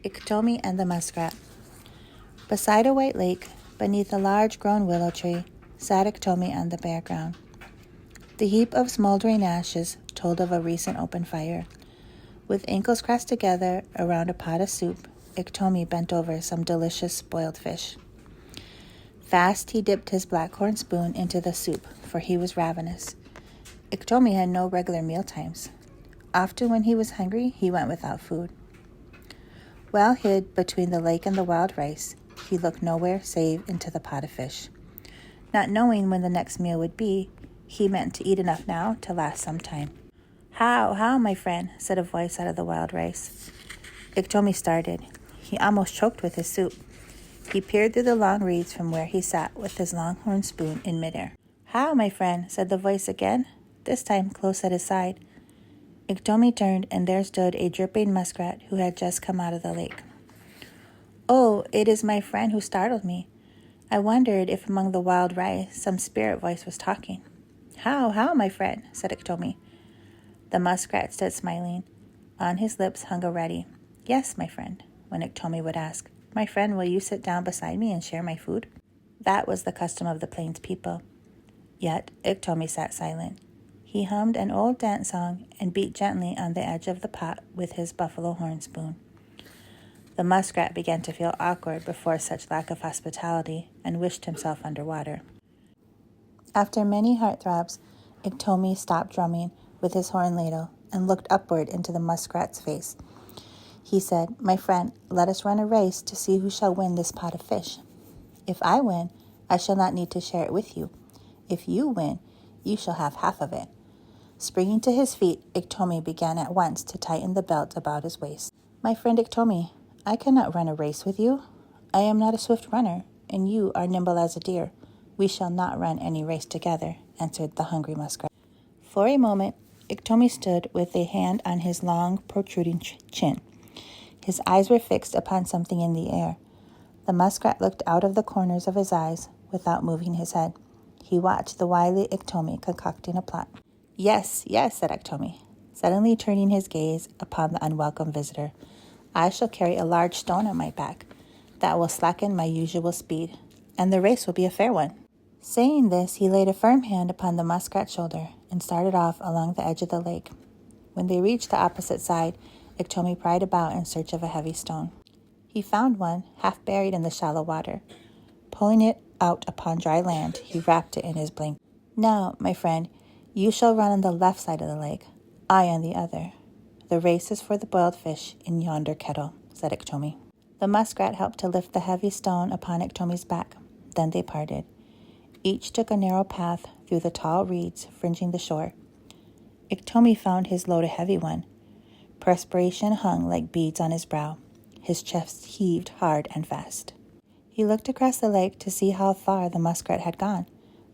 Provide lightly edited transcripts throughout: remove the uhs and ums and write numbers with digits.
Iktomi and the Muskrat. Beside a white lake, beneath a large grown willow tree, sat Iktomi on the bare ground. The heap of smoldering ashes told of a recent open fire. With ankles crossed together around a pot of soup, Iktomi bent over some delicious boiled fish. Fast he dipped his black-horn spoon into the soup, for he was ravenous. Iktomi had no regular meal times. Often when he was hungry, he went without food. Well hid between the lake and the wild rice, he looked nowhere save into the pot of fish. Not knowing when the next meal would be, he meant to eat enough now to last some time. How, my friend, said a voice out of the wild rice. Iktomi started. He almost choked with his soup. He peered through the long reeds from where he sat with his longhorn spoon in midair. How, my friend, said the voice again, this time close at his side. Iktomi turned, and there stood a dripping muskrat who had just come out of the lake. Oh, it is my friend who startled me. I wondered if among the wild rice some spirit voice was talking. How, my friend, said Iktomi. The muskrat stood smiling. On his lips hung a ready, yes, my friend, when Iktomi would ask, my friend, will you sit down beside me and share my food? That was the custom of the plains people. Yet Iktomi sat silent. He hummed an old dance song and beat gently on the edge of the pot with his buffalo horn spoon. The muskrat began to feel awkward before such lack of hospitality and wished himself underwater. After many heartthrobs, Iktomi stopped drumming with his horn ladle and looked upward into the muskrat's face. He said, my friend, let us run a race to see who shall win this pot of fish. If I win, I shall not need to share it with you. If you win, you shall have half of it. Springing to his feet, Iktomi began at once to tighten the belt about his waist. My friend Iktomi, I cannot run a race with you. I am not a swift runner, and you are nimble as a deer. We shall not run any race together, answered the hungry muskrat. For a moment, Iktomi stood with a hand on his long, protruding chin. His eyes were fixed upon something in the air. The muskrat looked out of the corners of his eyes without moving his head. He watched the wily Iktomi concocting a plot. Yes, said Iktomi, suddenly turning his gaze upon the unwelcome visitor. I shall carry a large stone on my back. That will slacken my usual speed, and the race will be a fair one. Saying this, he laid a firm hand upon the muskrat's shoulder and started off along the edge of the lake. When they reached the opposite side, Iktomi pried about in search of a heavy stone. He found one, half buried in the shallow water. Pulling it out upon dry land, he wrapped it in his blanket. Now, my friend, you shall run on the left side of the lake, I on the other. The race is for the boiled fish in yonder kettle, said Iktomi. The muskrat helped to lift the heavy stone upon Iktomi's back. Then they parted. Each took a narrow path through the tall reeds fringing the shore. Iktomi found his load a heavy one. Perspiration hung like beads on his brow. His chest heaved hard and fast. He looked across the lake to see how far the muskrat had gone,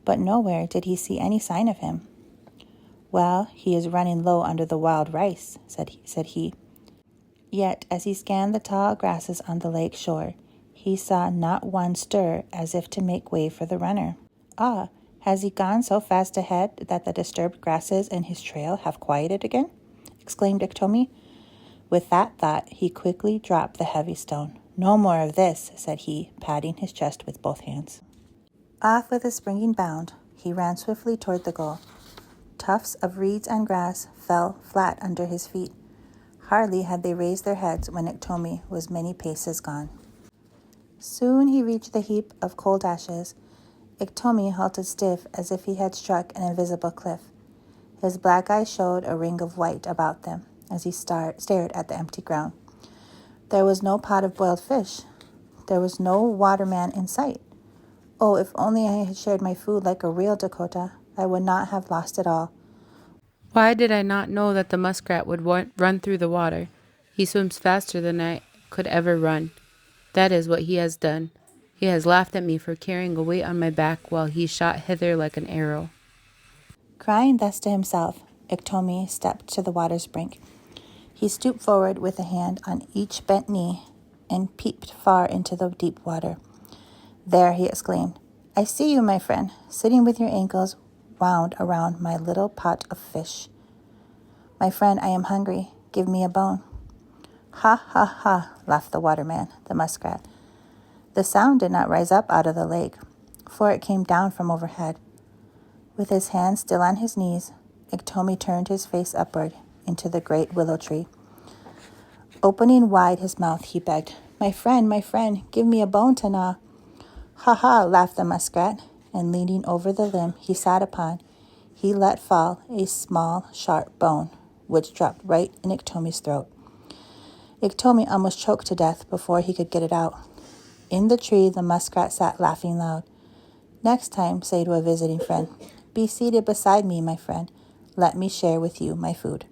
but nowhere did he see any sign of him. Well, he is running low under the wild rice, said he. Yet, as he scanned the tall grasses on the lake shore, he saw not one stir as if to make way for the runner. Ah, has he gone so fast ahead that the disturbed grasses in his trail have quieted again? Exclaimed Iktomi. With that thought, he quickly dropped the heavy stone. No more of this, said he, patting his chest with both hands. Off with a springing bound, he ran swiftly toward the goal. Tufts of reeds and grass fell flat under his feet. Hardly had they raised their heads when Iktomi was many paces gone. Soon he reached the heap of cold ashes. Iktomi halted stiff as if he had struck an invisible cliff. His black eyes showed a ring of white about them as he stared at the empty ground. There was no pot of boiled fish. There was no waterman in sight. Oh, if only I had shared my food like a real Dakota, I would not have lost it all. Why did I not know that the muskrat would run through the water? He swims faster than I could ever run. That is what he has done. He has laughed at me for carrying a weight on my back while he shot hither like an arrow. Crying thus to himself, Iktomi stepped to the water's brink. He stooped forward with a hand on each bent knee and peeped far into the deep water. There, he exclaimed, I see you, my friend, sitting with your ankles wound around my little pot of fish. My friend, I am hungry. Give me a bone. Ha, ha, ha, laughed the waterman, the muskrat. The sound did not rise up out of the lake, for it came down from overhead. With his hands still on his knees, Iktomi turned his face upward into the great willow tree. Opening wide his mouth, he begged, my friend, give me a bone to gnaw." "Ha, ha," laughed the muskrat, and leaning over the limb he sat upon, he let fall a small, sharp bone, which dropped right in Iktomi's throat. Iktomi almost choked to death before he could get it out. In the tree, the muskrat sat laughing loud. "Next time," say to a visiting friend, "be seated beside me, my friend. Let me share with you my food."